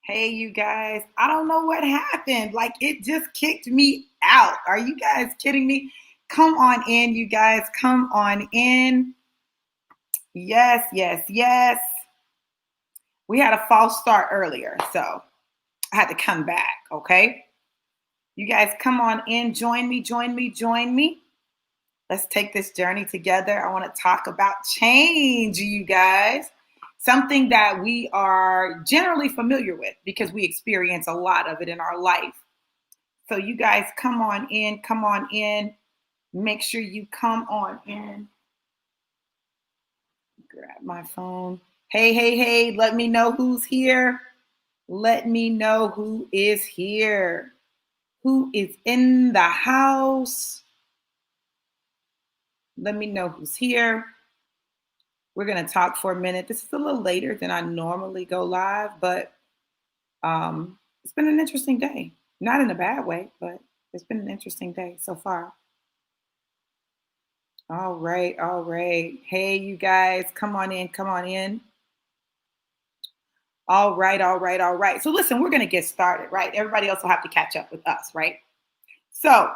Hey, you guys, I don't know what happened. Like, it just kicked me out. Are you guys kidding me? Come on in, you guys. Come on in. Yes, yes, yes. We had a false start earlier, so I had to come back, okay? You guys, come on in. Join me, join me, join me. Let's take this journey together. I want to talk about change, you guys. Something that we are generally familiar with because we experience a lot of it in our life. So you guys come on in, come on in. Make sure you come on in. Grab my phone. Hey, hey, hey, let me know who's here. Let me know who is here. Who is in the house? Let me know who's here. We're going to talk for a minute. This is a little later than I normally go live, but it's been an interesting day. Not in a bad way, but it's been an interesting day so far. All right, all right. Hey, you guys, come on in, come on in. All right, all right, all right. So listen, we're going to get started, right? Everybody else will have to catch up with us, right? So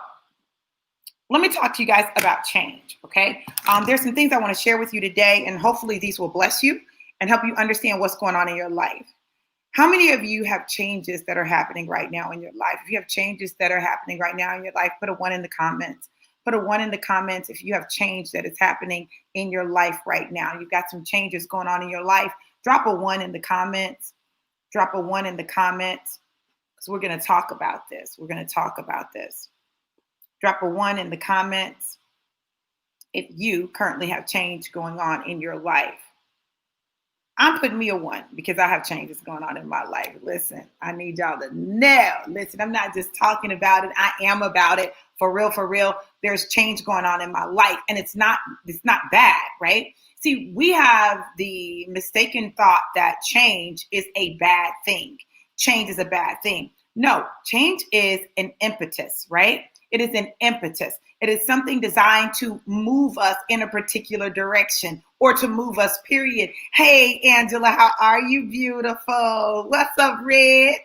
let me talk to you guys about change, okay? There's some things I want to share with you today, and hopefully these will bless you and help you understand what's going on in your life. How many of you have changes that are happening right now in your life? If you have changes that are happening right now in your life, put a 1 in the comments. Put a 1 in the comments if you have change that is happening in your life right now. You've got some changes going on in your life. Drop a 1 in the comments. Drop a 1 in the comments because we're going to talk about this. We're going to talk about this. Drop a 1 in the comments if you currently have change going on in your life. I'm putting me a 1 because I have changes going on in my life. Listen, I need y'all to know. Listen, I'm not just talking about it. I am about it. For real, for real. There's change going on in my life, and it's not bad, right? See, we have the mistaken thought that change is a bad thing. Change is a bad thing. No, change is an impetus, right? It is an impetus. It is something designed to move us in a particular direction or to move us, period. Hey, Angela, how are you? Beautiful. What's up, Red?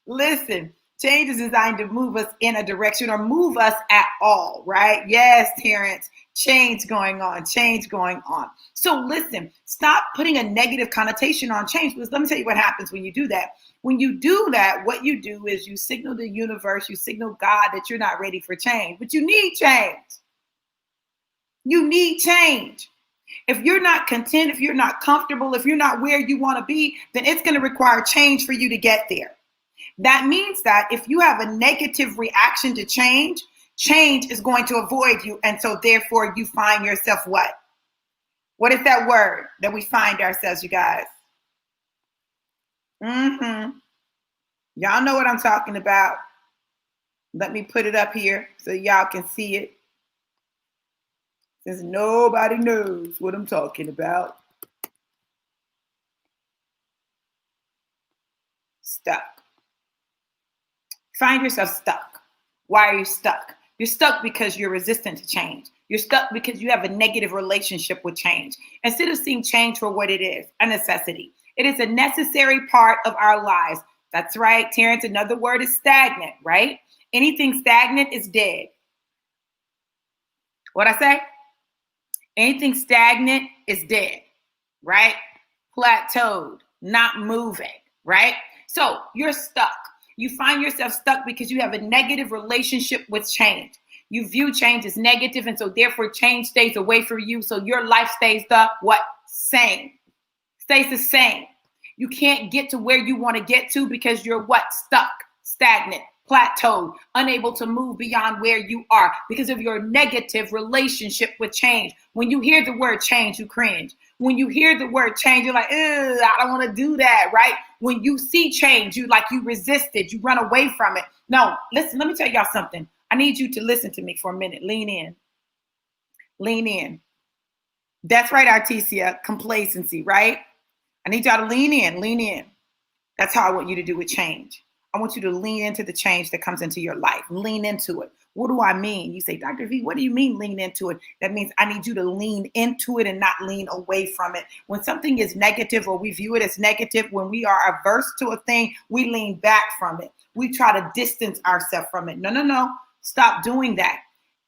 Listen, change is designed to move us in a direction or move us at all, right? Yes, Terrence, change going on, change going on. So listen, stop putting a negative connotation on change because let me tell you what happens when you do that. When you do that, what you do is you signal the universe, you signal God that you're not ready for change, but you need change. You need change. If you're not content, if you're not comfortable, if you're not where you want to be, then it's going to require change for you to get there. That means that if you have a negative reaction to change, change is going to avoid you. And so therefore you find yourself what? What is that word that we find ourselves, you guys? Y'all know what I'm talking about. Let me put it up here so y'all can see it. Since nobody knows what I'm talking about. Stuck. Find yourself stuck. Why are you stuck? You're stuck because you're resistant to change. You're stuck because you have a negative relationship with change. Instead of seeing change for what it is, a necessity. It is a necessary part of our lives. That's right, Terrence. Another word is stagnant, right? Anything stagnant is dead. What I say? Anything stagnant is dead, right? Plateaued, not moving, right? So you're stuck. You find yourself stuck because you have a negative relationship with change. You view change as negative, and so therefore change stays away from you. So your life stays the what? Same. Stays the same. You can't get to where you want to get to because you're what? Stuck, stagnant, plateaued, unable to move beyond where you are because of your negative relationship with change. When you hear the word change, you cringe. When you hear the word change, you're like, I don't want to do that, right? When you see change, you resist it, you run away from it. No, listen, let me tell y'all something. I need you to listen to me for a minute. Lean in. Lean in. That's right, Artesia, complacency, right? I need y'all to lean in, lean in. That's how I want you to do with change. I want you to lean into the change that comes into your life. Lean into it. What do I mean? You say, Dr. V, what do you mean lean into it? That means I need you to lean into it and not lean away from it. When something is negative or we view it as negative, when we are averse to a thing, we lean back from it. We try to distance ourselves from it. No. Stop doing that.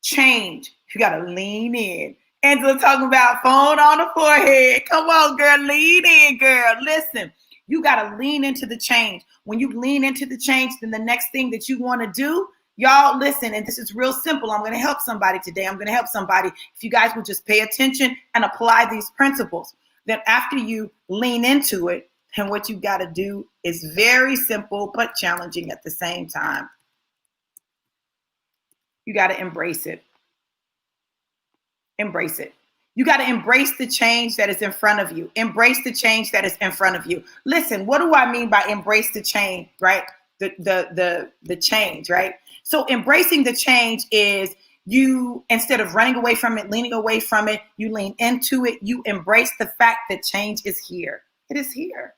Change. You got to lean in. Angela talking about phone on the forehead. Come on, girl. Lean in, girl. Listen, you got to lean into the change. When you lean into the change, then the next thing that you want to do, y'all listen, and this is real simple. I'm going to help somebody today. I'm going to help somebody. If you guys will just pay attention and apply these principles, then after you lean into it, and what you got to do is very simple but challenging at the same time. You got to embrace it. Embrace it. You got to embrace the change that is in front of you. Embrace the change that is in front of you. Listen, what do I mean by embrace the change, right? The change, right? So embracing the change is you, instead of running away from it, leaning away from it, you lean into it. You embrace the fact that change is here. It is here.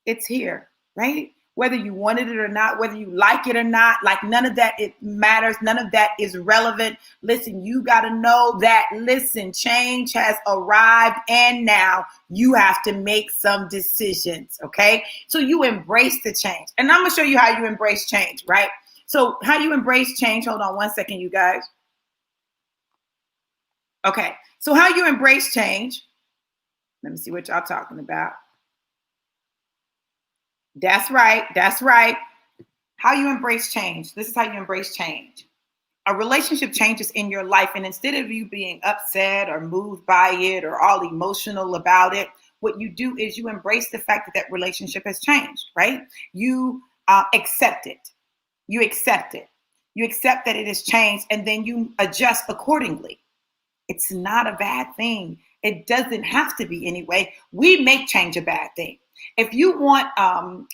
It's here, right? Whether you wanted it or not, whether you like it or not, like none of that, it matters. None of that is relevant. Listen, you got to know that, listen, change has arrived and now you have to make some decisions, okay? So you embrace the change. And I'm going to show you how you embrace change, right? So how you embrace change, hold on one second, you guys. Okay, so how you embrace change, let me see what y'all talking about. That's right. That's right. How you embrace change. This is how you embrace change. A relationship changes in your life, and instead of you being upset or moved by it or all emotional about it, what you do is you embrace the fact that that relationship has changed, right? You accept it. You accept it. You accept that it has changed, and then you adjust accordingly. It's not a bad thing. It doesn't have to be anyway. We make change a bad thing. If you want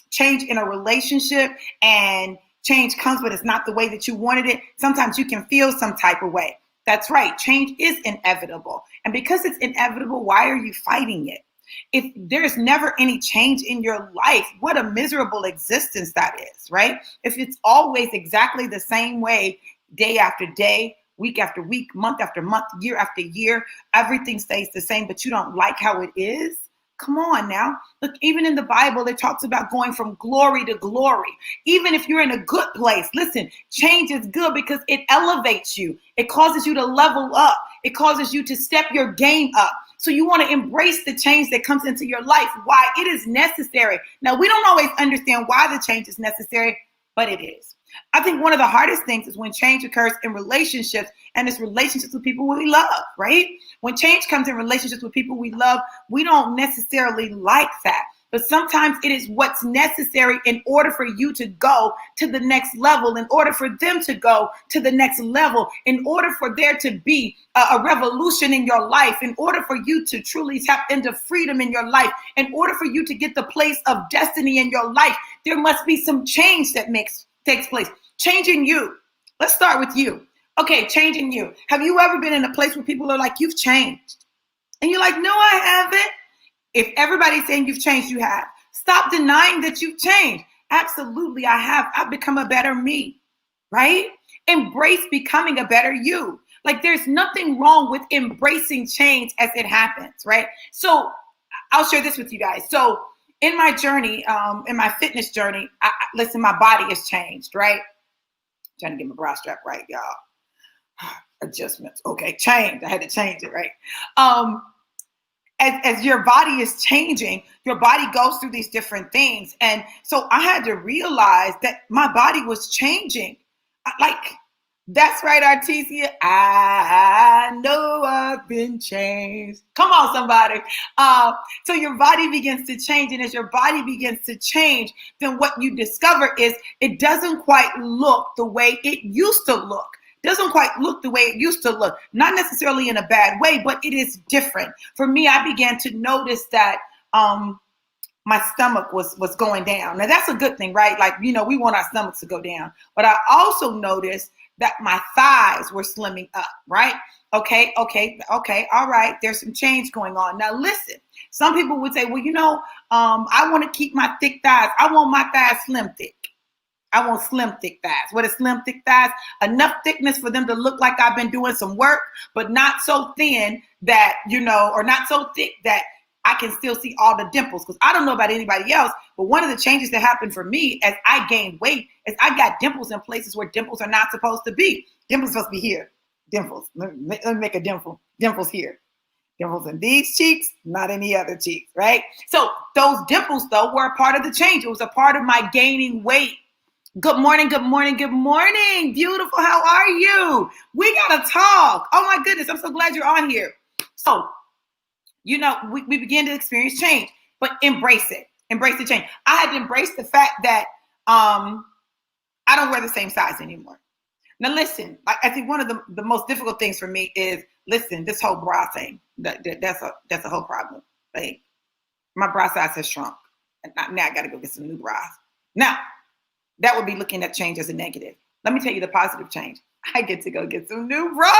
change in a relationship and change comes, but it's not the way that you wanted it, sometimes you can feel some type of way. That's right. Change is inevitable. And because it's inevitable, why are you fighting it? If there's never any change in your life, what a miserable existence that is, right? If it's always exactly the same way, day after day, week after week, month after month, year after year, everything stays the same, but you don't like how it is. Come on now. Look, even in the Bible, it talks about going from glory to glory. Even if you're in a good place, listen, change is good because it elevates you. It causes you to level up. It causes you to step your game up. So you want to embrace the change that comes into your life. Why? It is necessary. Now, we don't always understand why the change is necessary, but it is. I think one of the hardest things is when change occurs in relationships, and it's relationships with people we love, right? When change comes in relationships with people we love, we don't necessarily like that. But sometimes it is what's necessary in order for you to go to the next level, in order for them to go to the next level, in order for there to be a revolution in your life, in order for you to truly tap into freedom in your life, in order for you to get the place of destiny in your life, there must be some change that takes place. Changing you. Let's start with you. Okay, changing you. Have you ever been in a place where people are like, you've changed? And you're like, no, I haven't. If everybody's saying you've changed, you have. Stop denying that you've changed. Absolutely, I have. I've become a better me, right? Embrace becoming a better you. Like there's nothing wrong with embracing change as it happens, right? So I'll share this with you guys. So in my journey, in my fitness journey, listen, my body has changed, right? Trying to get my bra strap right, y'all. Adjustments. Okay, change. I had to change it, right? As your body is changing, your body goes through these different things. And so I had to realize that my body was changing. Like, that's right, Artesia. I know I've been changed. Come on, somebody. So your body begins to change. And as your body begins to change, then what you discover is it doesn't quite look the way it used to look. Doesn't quite look the way it used to look. Not necessarily in a bad way, but it is different. For me, I began to notice that my stomach was going down. Now that's a good thing, right? Like, we want our stomachs to go down. But I also noticed that my thighs were slimming up, right? Okay, all right. There's some change going on. Now listen, some people would say, well, I want to keep my thick thighs. I want my thighs slim thick. I want slim, thick thighs. What is slim, thick thighs? Enough thickness for them to look like I've been doing some work, but not so thin that, or not so thick that I can still see all the dimples. Because I don't know about anybody else, but one of the changes that happened for me as I gained weight is I got dimples in places where dimples are not supposed to be. Dimples supposed to be here. Dimples. Let me make a dimple. Dimples here. Dimples in these cheeks, not any other cheeks, right? So those dimples, though, were a part of the change. It was a part of my gaining weight. Good morning, good morning, good morning. Beautiful, how are you? We got to talk. Oh, my goodness, I'm so glad you're on here. So, we begin to experience change, but embrace it. Embrace the change. I had to embrace the fact that I don't wear the same size anymore. Now, listen, I think one of the most difficult things for me is, this whole bra thing. That's a whole problem. Like, my bra size has shrunk. And now I got to go get some new bras. Now, that would be looking at change as a negative. Let me tell you the positive change. I get to go get some new bras,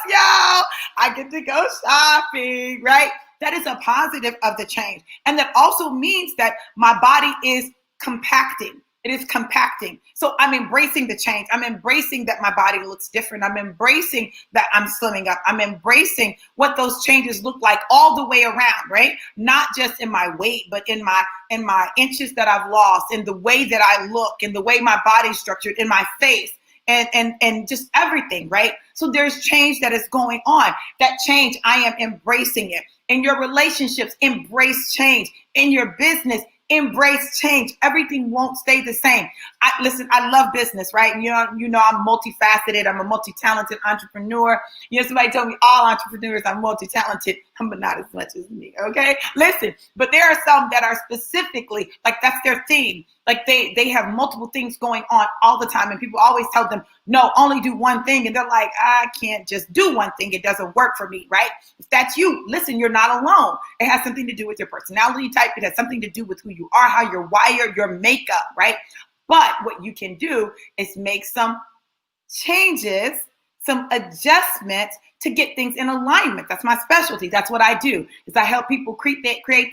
y'all. I get to go shopping, right? That is a positive of the change. And that also means that my body is compacting. It is compacting. So I'm embracing the change. I'm embracing that my body looks different. I'm embracing that I'm slimming up. I'm embracing what those changes look like all the way around, right? Not just in my weight, but in my inches that I've lost, in the way that I look, in the way my body's structured, in my face, and just everything, right? So there's change that is going on. That change, I am embracing it. In your relationships, embrace change. In your business, embrace change. Everything won't stay the same. I love business, right? And I'm multifaceted. I'm a multi-talented entrepreneur. Somebody told me all entrepreneurs are multi-talented, but not as much as me, okay? Listen, but there are some that are specifically, like that's their theme. Like they have multiple things going on all the time. And people always tell them, no, only do one thing. And they're like, I can't just do one thing. It doesn't work for me, right? If that's you, listen, you're not alone. It has something to do with your personality type. It has something to do with who you are, how you're wired, your makeup, right? But what you can do is make some changes, some adjustments to get things in alignment. That's my specialty. That's what I do, is I help people create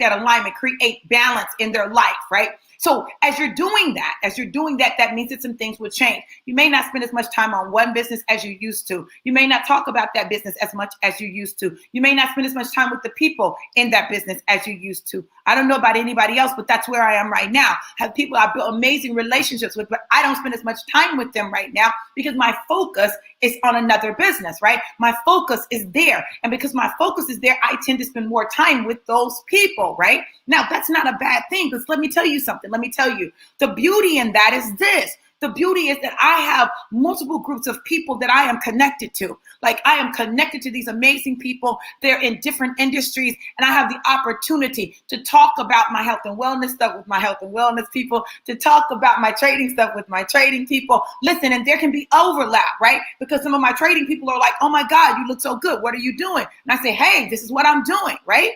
that alignment, create balance in their life, right? So as you're doing that, that means that some things will change. You may not spend as much time on one business as you used to. You may not talk about that business as much as you used to. You may not spend as much time with the people in that business as you used to. I don't know about anybody else, but that's where I am right now. I have people I built amazing relationships with, but I don't spend as much time with them right now because my focus is on another business, right? My focus is there. And because my focus is there, I tend to spend more time with those people, right? Now, that's not a bad thing, because let me tell you something. Let me tell you, the beauty in that is this. The beauty is that I have multiple groups of people that I am connected to. Like, I am connected to these amazing people. They're in different industries, and I have the opportunity to talk about my health and wellness stuff with my health and wellness people, to talk about my trading stuff with my trading people. Listen, and there can be overlap, right? Because some of my trading people are like, oh my God, you look so good. What are you doing? And I say, hey, this is what I'm doing, right?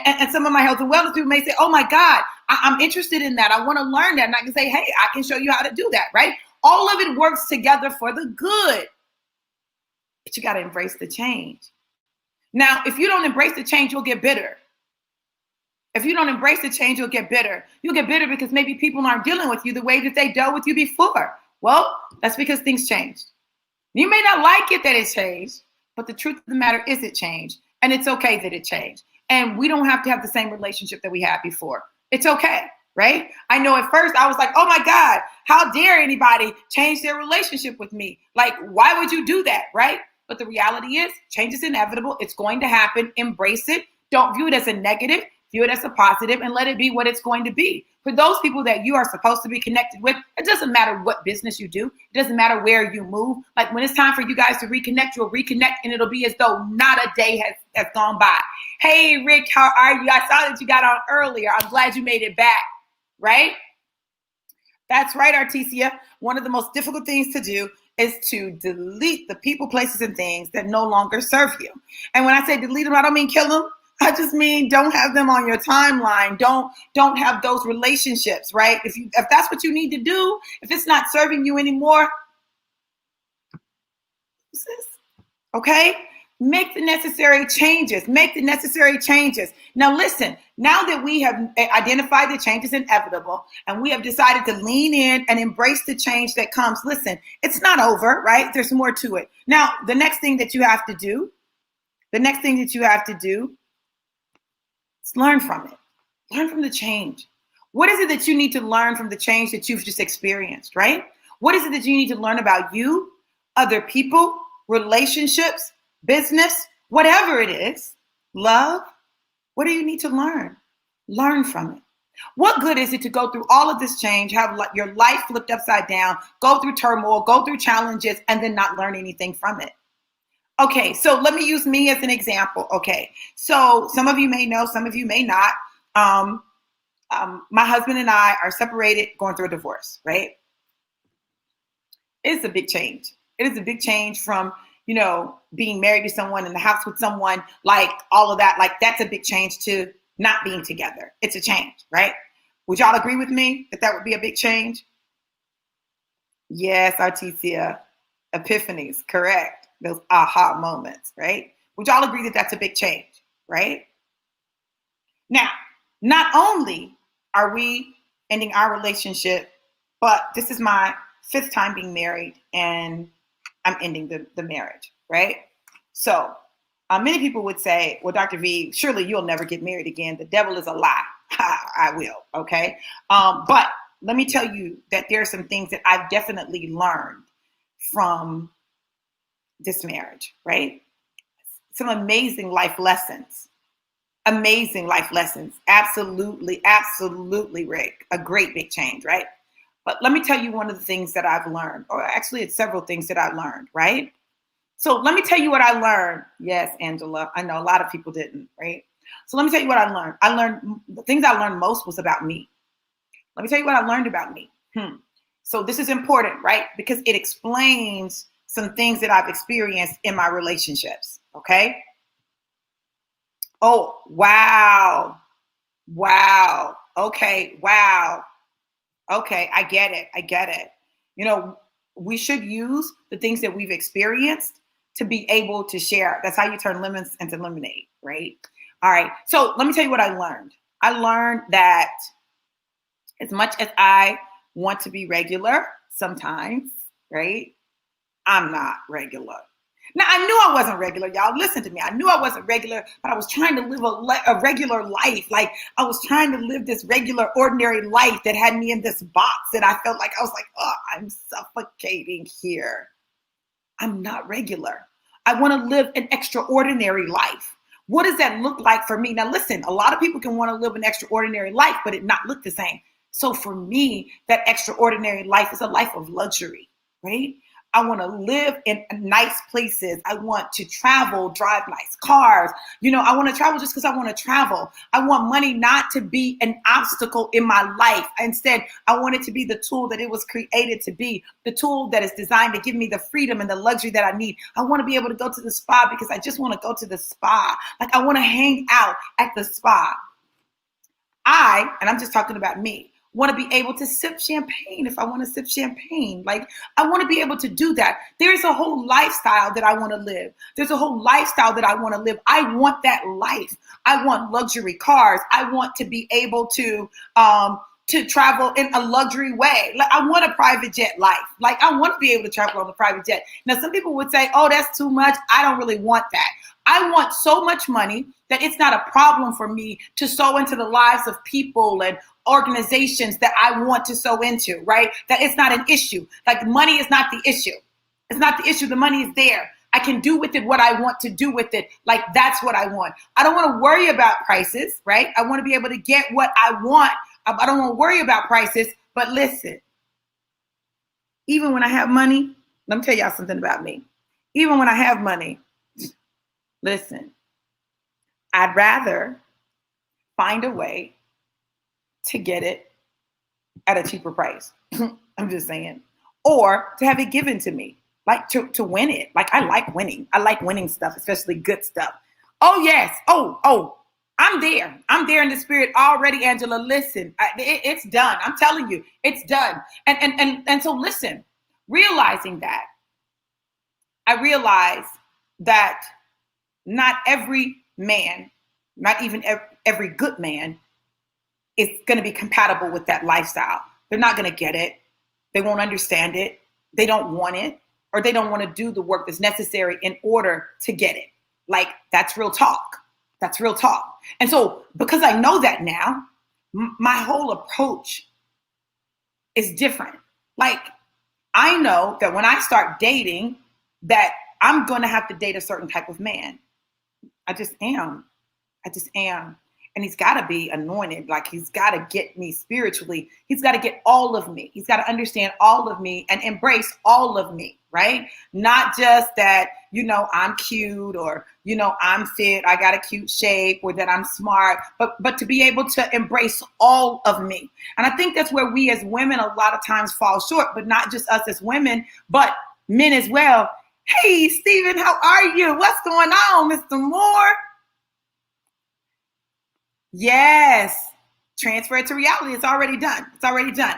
And some of my health and wellness people may say, oh my God, I'm interested in that. I want to learn that. And I can say, hey, I can show you how to do that, right? All of it works together for the good. But you got to embrace the change. Now, if you don't embrace the change, you'll get bitter. If you don't embrace the change, you'll get bitter. You'll get bitter because maybe people aren't dealing with you the way that they dealt with you before. Well, that's because things changed. You may not like it that it changed, but the truth of the matter is it changed. And it's okay that it changed. And we don't have to have the same relationship that we had before. It's okay, right? I know at first I was like, oh my God, how dare anybody change their relationship with me? Like, why would you do that, right? But the reality is change is inevitable. It's going to happen. Embrace it. Don't view it as a negative. View it as a positive and let it be what it's going to be. For those people that you are supposed to be connected with, it doesn't matter what business you do. It doesn't matter where you move. Like, when it's time for you guys to reconnect, you'll reconnect, and it'll be as though not a day has gone by. Hey, Rick, how are you? I saw that you got on earlier. I'm glad you made it back, right? That's right, Artesia. One of the most difficult things to do is to delete the people, places, and things that no longer serve you. And when I say delete them, I don't mean kill them. I just mean don't have them on your timeline. Don't have those relationships, right? If that's what you need to do, if it's not serving you anymore, okay? Make the necessary changes. Make the necessary changes. Now, listen, now that we have identified the change is inevitable and we have decided to lean in and embrace the change that comes, listen, it's not over, right? There's more to it. Now, the next thing that you have to do is learn from it. Learn from the change. What is it that you need to learn from the change that you've just experienced, right? What is it that you need to learn about you, other people, relationships, business, whatever it is, love? What do you need to learn? Learn from it. What good is it to go through all of this change, have your life flipped upside down, go through turmoil, go through challenges, and then not learn anything from it? Okay, so let me use me as an example. Okay, so some of you may know, some of you may not. My husband and I are separated, going through a divorce, right? It's a big change. It is a big change from, being married to someone in the house with someone, like all of that. Like that's a big change to not being together. It's a change, right? Would y'all agree with me that that would be a big change? Yes, Artesia. Epiphanies, correct. Those aha moments, right? Would y'all agree that that's a big change, right? Now, not only are we ending our relationship, but this is my 5th time being married and I'm ending the marriage, right? So many people would say, well, Dr. V, surely you'll never get married again. The devil is a lie. I will, okay? But let me tell you that there are some things that I've definitely learned from this marriage, right? Some amazing life lessons. Amazing life lessons. Absolutely, absolutely, Rick. A great big change, right? But let me tell you one of the things that I've learned, or actually it's several things that I learned, right? So let me tell you what I learned. Yes, Angela, I know a lot of people didn't, right? So let me tell you what I learned. The things I learned most was about me. Let me tell you what I learned about me. So this is important, right? Because it explains some things that I've experienced in my relationships, okay? Oh, wow. Wow. Okay, wow. Okay, I get it. We should use the things that we've experienced to be able to share. That's how you turn lemons into lemonade, right? All right, so let me tell you what I learned. I learned that as much as I want to be regular sometimes, right? I'm not regular. Now, I knew I wasn't regular, y'all. Listen to me. I knew I wasn't regular, but I was trying to live a regular life. Like I was trying to live this regular, ordinary life that had me in this box. And I felt like, oh, I'm suffocating here. I'm not regular. I want to live an extraordinary life. What does that look like for me? Now, listen, a lot of people can want to live an extraordinary life, but it not look the same. So for me, that extraordinary life is a life of luxury, right? I want to live in nice places. I want to travel, drive nice cars. I want to travel just because I want to travel. I want money not to be an obstacle in my life. Instead, I want it to be the tool that it was created to be, the tool that is designed to give me the freedom and the luxury that I need. I want to be able to go to the spa because I just want to go to the spa. Like I want to hang out at the spa. And I'm just talking about me, want to be able to sip champagne if I want to sip champagne. Like I want to be able to do that. There's a whole lifestyle that I want to live. There's a whole lifestyle that I want to live. I want that life. I want luxury cars. I want to be able to travel in a luxury way. Like I want a private jet life. Like I want to be able to travel on a private jet. Now, some people would say, oh, that's too much. I don't really want that. I want so much money that it's not a problem for me to sow into the lives of people and organizations that I want to sow into, right? That it's not an issue. Like money is not the issue. It's not the issue. The money is there. I can do with it what I want to do with it. Like that's what I want. I don't want to worry about prices, right? I want to be able to get what I want. I don't want to worry about prices, but listen, even when I have money, let me tell y'all something about me. Even when I have money, listen, I'd rather find a way to get it at a cheaper price. I'm just saying. Or to have it given to me, like to win it. Like I like winning. I like winning stuff, especially good stuff. Oh, yes. Oh, I'm there. I'm there in the spirit already, Angela. Listen, it's done. I'm telling you, it's done. And so listen, realizing that, I realized that not every man, not even every good man, is going to be compatible with that lifestyle. They're not going to get it. They won't understand it. They don't want it, or they don't want to do the work that's necessary in order to get it. Like, that's real talk. That's real talk. And so because I know that now, my whole approach is different. Like, I know that when I start dating, that I'm going to have to date a certain type of man. I just am. And he's got to be anointed. Like, he's got to get me spiritually. He's got to get all of me. He's got to understand all of me and embrace all of me, right? Not just that, I'm cute, or, I'm fit, I got a cute shape, or that I'm smart, but to be able to embrace all of me. And I think that's where we as women a lot of times fall short, but not just us as women, but men as well. Hey, Stephen, how are you? What's going on, Mr. Moore? Yes. Transfer it to reality. It's already done.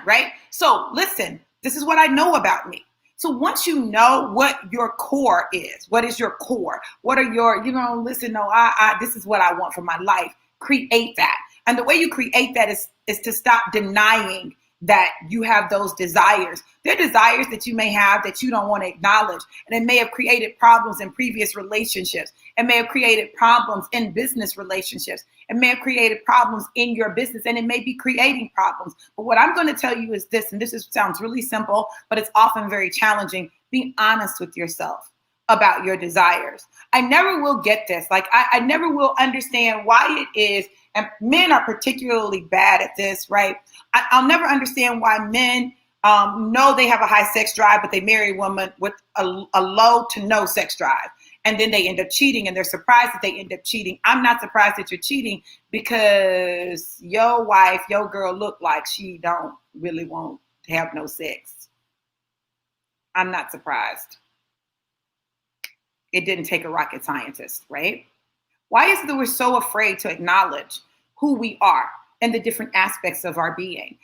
Right? So listen, this is what I know about me. So once you know what your core is, what is your core? What are your, this is what I want for my life. Create that. And the way you create that is to stop denying that you have those desires. They're desires that you may have that you don't want to acknowledge. And it may have created problems in previous relationships. It may have created problems in business relationships. It may have created problems in your business, and it may be creating problems. But what I'm going to tell you is this, and sounds really simple, but it's often very challenging. Be honest with yourself about your desires. I never will get this. Like, I never will understand why it is, and men are particularly bad at this, right? I'll never understand why men know they have a high sex drive, but they marry a woman with a low to no sex drive. And then they end up cheating, and they're surprised that they end up cheating. I'm not surprised that you're cheating, because your wife, your girl, look like she don't really want to have no sex. I'm not surprised. It didn't take a rocket scientist, right? Why is it that we're so afraid to acknowledge who we are and the different aspects of our being,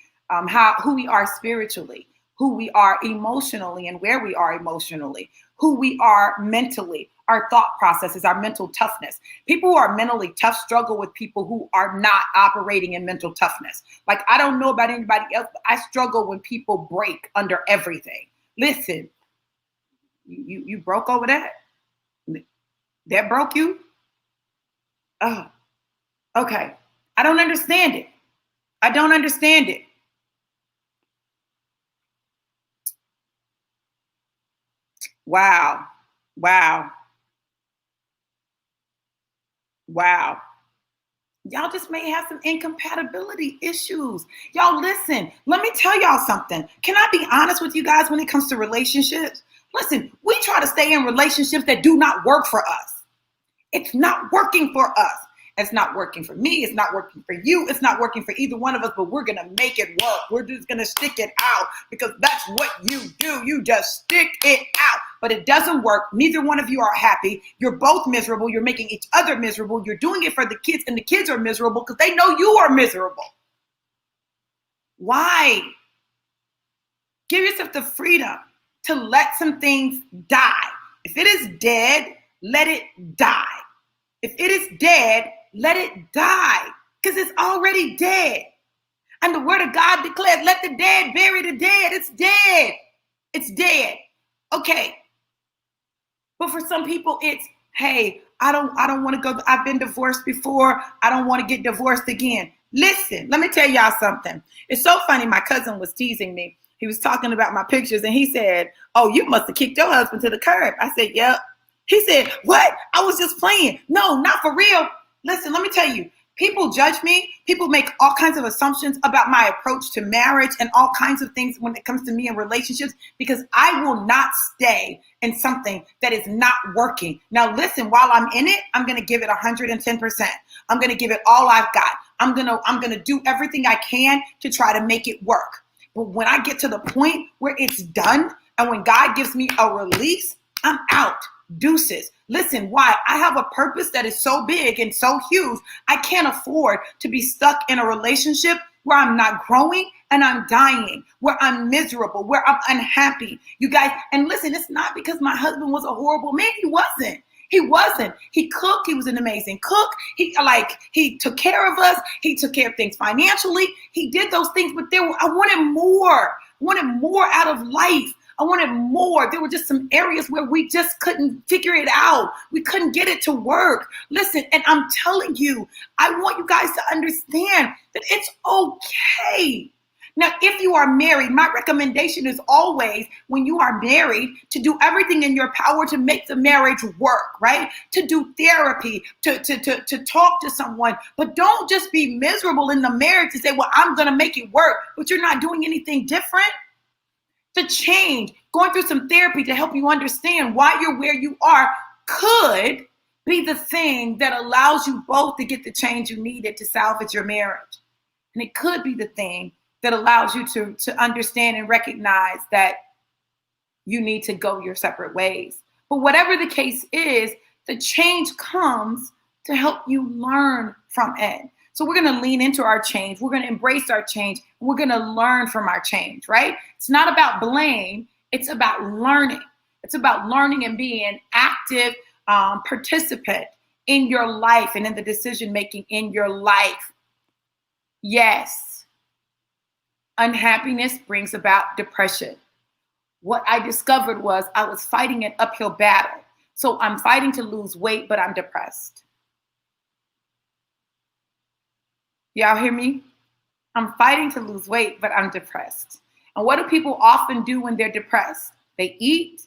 who we are spiritually, who we are emotionally and where we are emotionally, who we are mentally, our thought processes, our mental toughness. People who are mentally tough struggle with people who are not operating in mental toughness. Like, I don't know about anybody else, but I struggle when people break under everything. Listen, you broke over that? That broke you? Oh, okay. I don't understand it. Wow. Y'all just may have some incompatibility issues. Y'all, listen, let me tell y'all something. Can I be honest with you guys when it comes to relationships? Listen, we try to stay in relationships that do not work for us. It's not working for us. It's not working for me. It's not working for you. It's not working for either one of us, but we're going to make it work. We're just going to stick it out, because that's what you do. You just stick it out. But it doesn't work. Neither one of you are happy. You're both miserable. You're making each other miserable. You're doing it for the kids, and the kids are miserable because they know you are miserable. Why? Give yourself the freedom to let some things die. If it is dead, let it die. If it is dead, let it die, because it's already dead. And the word of God declares, let the dead bury the dead. It's dead. It's dead. Okay. But for some people, it's, hey, I don't want to go. I've been divorced before. I don't want to get divorced again. Listen, let me tell y'all something. It's so funny. My cousin was teasing me. He was talking about my pictures, and he said, oh, you must have kicked your husband to the curb. I said, yep. He said, what? I was just playing. No, not for real. Listen, let me tell you, people judge me. People make all kinds of assumptions about my approach to marriage and all kinds of things when it comes to me and relationships, because I will not stay in something that is not working. Now, listen, while I'm in it, I'm going to give it 110%. I'm going to give it all I've got. I'm going to do everything I can to try to make it work. But when I get to the point where it's done, and when God gives me a release, I'm out. Deuces. Listen, why? I have a purpose that is so big and so huge. I can't afford to be stuck in a relationship where I'm not growing and I'm dying, where I'm miserable, where I'm unhappy. You guys, and listen, it's not because my husband was a horrible man. He wasn't. He wasn't. He cooked. He was an amazing cook. He took care of us. He took care of things financially. He did those things, but I wanted more. I wanted more out of life. I wanted more. There were just some areas where we just couldn't figure it out. We couldn't get it to work. Listen, and I'm telling you, I want you guys to understand that it's okay. Now, if you are married, my recommendation is always, when you are married, to do everything in your power to make the marriage work, right? To do therapy, to talk to someone. But don't just be miserable in the marriage and say, well, I'm going to make it work, but you're not doing anything different. The change, going through some therapy to help you understand why you're where you are, could be the thing that allows you both to get the change you needed to salvage your marriage. And it could be the thing that allows you to understand and recognize that you need to go your separate ways. But whatever the case is, the change comes to help you learn from it. So we're going to lean into our change. We're going to embrace our change. We're going to learn from our change, right? It's not about blame. It's about learning. It's about learning and being an active participant in your life and in the decision-making in your life. Yes, unhappiness brings about depression. What I discovered was I was fighting an uphill battle. So I'm fighting to lose weight, but I'm depressed. Y'all hear me? I'm fighting to lose weight, but I'm depressed. And what do people often do when they're depressed? They eat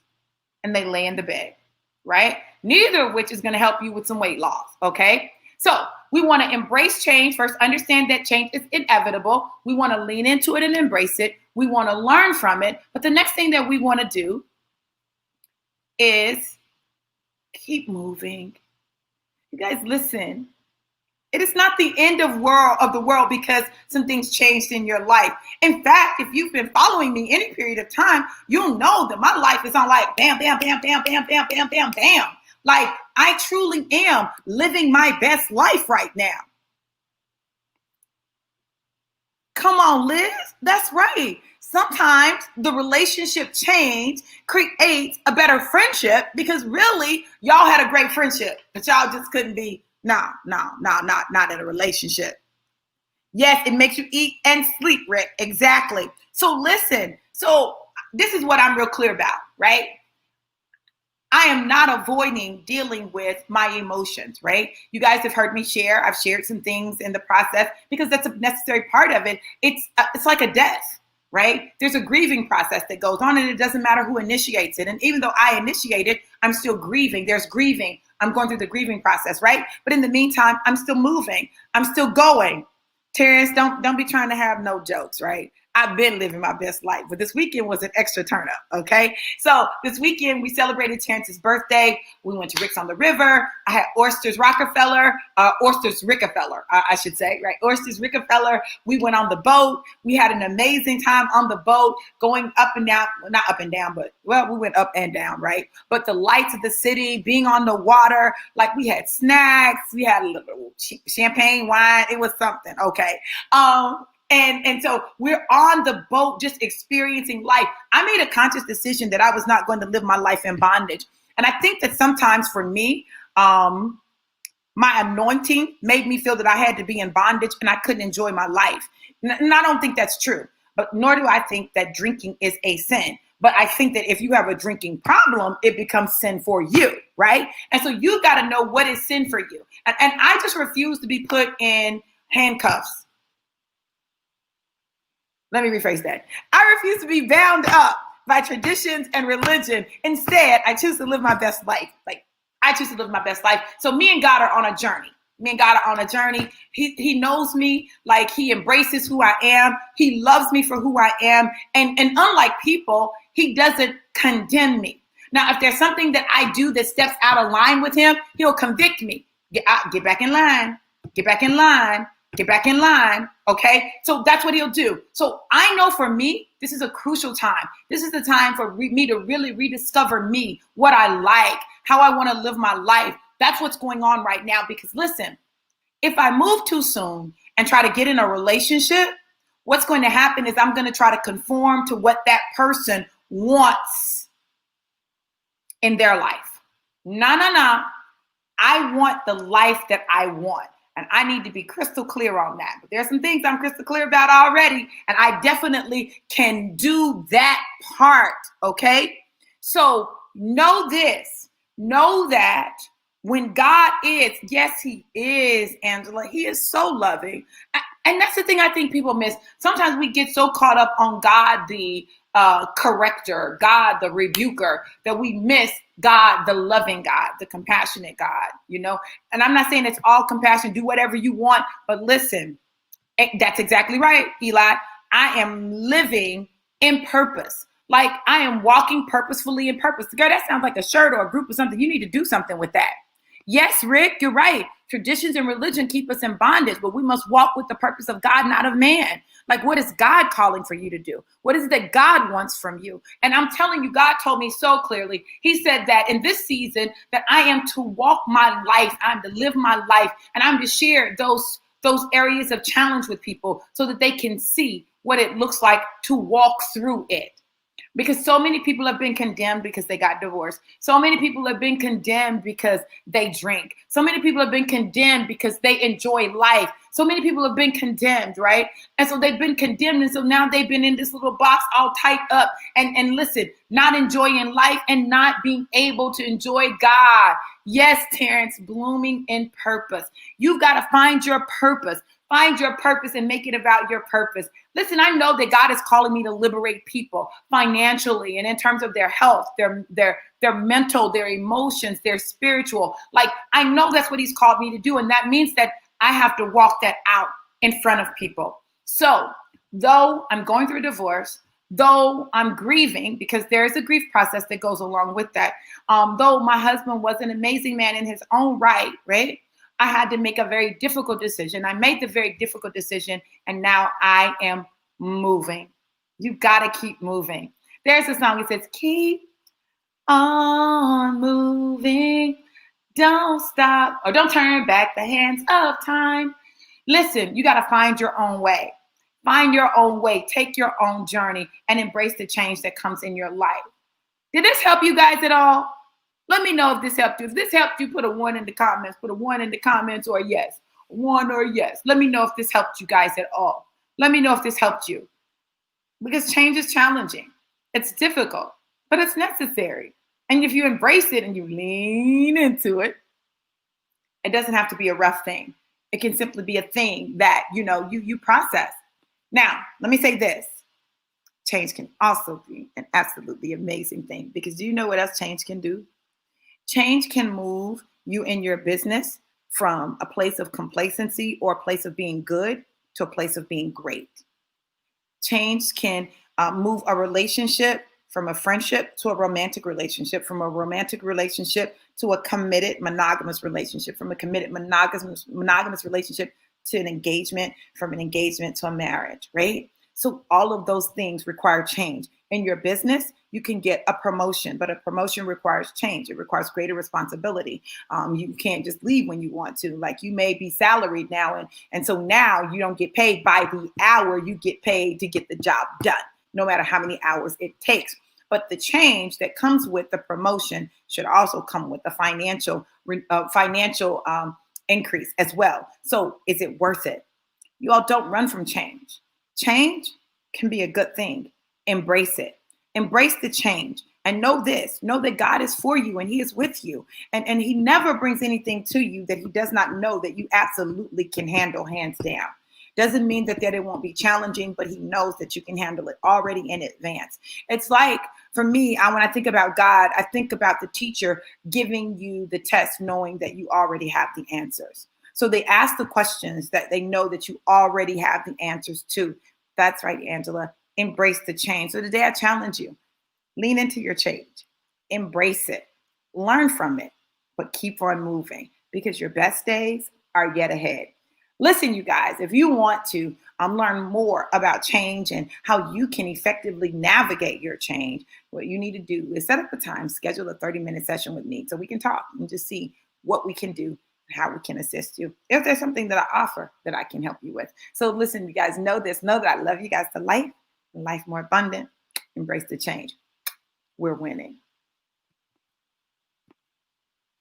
and they lay in the bed, right? Neither of which is going to help you with some weight loss, okay? So we want to embrace change. First, understand that change is inevitable. We want to lean into it and embrace it. We want to learn from it. But the next thing that we want to do is keep moving. You guys, listen. It is not the end of the world because some things changed in your life. In fact, if you've been following me any period of time, you'll know that my life is on like bam, bam, bam, bam, bam, bam, bam, bam, bam. Like I truly am living my best life right now. Come on, Liz. That's right. Sometimes the relationship change creates a better friendship because really y'all had a great friendship, but y'all just couldn't be not in a relationship. Yes, it makes you eat and sleep, Rick. Exactly. So listen, so this is what I'm real clear about, right? I am not avoiding dealing with my emotions, right? You guys have heard me share. I've shared some things in the process because that's a necessary part of it. It's like a death, right? There's a grieving process that goes on and it doesn't matter who initiates it. And even though I initiate it, I'm still grieving. There's grieving. I'm going through the grieving process, right? But in the meantime, I'm still moving. I'm still going. Terrence, don't be trying to have no jokes, right? I've been living my best life, but this weekend was an extra turn up, okay? So this weekend we celebrated Terrence's birthday. We went to Rick's on the River. I had Oysters Rickefeller, I should say, right? Oysters Rickefeller. We went on the boat. We had an amazing time on the boat, going up and down, well, not up and down, but well, we went up and down, right? But the lights of the city, being on the water, like we had snacks, we had a little champagne wine. It was something, okay? And so we're on the boat just experiencing life. I made a conscious decision that I was not going to live my life in bondage. And I think that sometimes for me, my anointing made me feel that I had to be in bondage and I couldn't enjoy my life. And I don't think that's true, but nor do I think that drinking is a sin. But I think that if you have a drinking problem, it becomes sin for you, right? And so you got to know what is sin for you. And I just refuse to be put in handcuffs. Let me rephrase that. I refuse to be bound up by traditions and religion. Instead, I choose to live my best life. I choose to live my best life. So me and God are on a journey. He knows me, like he embraces who I am. He loves me for who I am. And unlike people, he doesn't condemn me. Now, if there's something that I do that steps out of line with him, he'll convict me. Get back in line. Get back in line. Get back in line, okay? So that's what he'll do. So I know for me, this is a crucial time. This is the time for me to really rediscover me, what I like, how I want to live my life. That's what's going on right now. Because listen, if I move too soon and try to get in a relationship, what's going to happen is I'm going to try to conform to what that person wants in their life. No, no, no. I want the life that I want. And I need to be crystal clear on that. But there's some things I'm crystal clear about already. And I definitely can do that part. Okay. So know this. Know that when God is, yes, He is, Angela, He is so loving. And that's the thing I think people miss. Sometimes we get so caught up on God, the corrector, God, the rebuker, that we miss God, the loving God, the compassionate God, you know? And I'm not saying it's all compassion, do whatever you want, but listen, that's exactly right, Eli. I am living in purpose. Like I am walking purposefully in purpose. Girl, that sounds like a shirt or a group or something. You need to do something with that. Yes, Rick, you're right. Traditions and religion keep us in bondage, but we must walk with the purpose of God, not of man. Like, what is God calling for you to do? What is it that God wants from you? And I'm telling you, God told me so clearly. He said that in this season, that I am to walk my life, I'm to live my life, and I'm to share those areas of challenge with people so that they can see what it looks like to walk through it. Because so many people have been condemned because they got divorced. So many people have been condemned because they drink. So many people have been condemned because they enjoy life. So many people have been condemned, right? And so they've been condemned. And so now they've been in this little box all tight up and listen, not enjoying life and not being able to enjoy God. Yes, Terrence, blooming in purpose. You've got to find your purpose. Find your purpose and make it about your purpose. Listen, I know that God is calling me to liberate people financially and in terms of their health, their mental, their emotions, their spiritual. Like I know that's what He's called me to do. And that means that I have to walk that out in front of people. So though I'm going through a divorce, though I'm grieving, because there is a grief process that goes along with that, though my husband was an amazing man in his own right, right? I had to make a very difficult decision. I made the very difficult decision, and now I am moving. You got to keep moving. There's a song that says, keep on moving. Don't stop or don't turn back the hands of time. Listen, you got to find your own way. Find your own way. Take your own journey and embrace the change that comes in your life. Did this help you guys at all? Let me know if this helped you. If this helped you, put a 1 in the comments. Put a 1 in the comments or a yes. 1 or yes. Let me know if this helped you guys at all. Let me know if this helped you. Because change is challenging. It's difficult, but it's necessary. And if you embrace it and you lean into it, it doesn't have to be a rough thing. It can simply be a thing that, you process. Now, let me say this. Change can also be an absolutely amazing thing, because do you know what else change can do? Change can move you in your business from a place of complacency or a place of being good to a place of being great. Change can move a relationship from a friendship to a romantic relationship, from a romantic relationship to a committed monogamous relationship, from a committed monogamous relationship to an engagement, from an engagement to a marriage, right? So all of those things require change. In your business, you can get a promotion, but a promotion requires change. It requires greater responsibility. You can't just leave when you want to. Like you may be salaried now, and so now you don't get paid by the hour. You get paid to get the job done, no matter how many hours it takes. But the change that comes with the promotion should also come with the financial increase as well. So is it worth it? You all don't run from change. Change can be a good thing. Embrace it. Embrace the change. And know this, know that God is for you and He is with you. And He never brings anything to you that He does not know that you absolutely can handle, hands down. Doesn't mean that it won't be challenging, but He knows that you can handle it already in advance. It's like, for me, when I think about God, I think about the teacher giving you the test knowing that you already have the answers. So they ask the questions that they know that you already have the answers to. That's right, Angela. Embrace the change. So today I challenge you. Lean into your change. Embrace it. Learn from it. But keep on moving, because your best days are yet ahead. Listen, you guys, if you want to learn more about change and how you can effectively navigate your change, what you need to do is set up a time, schedule a 30-minute session with me so we can talk and just see what we can do, how we can assist you. If there's something that I offer that I can help you with. So listen, you guys, know this. Know that I love you guys to life more abundant. Embrace the change. We're winning.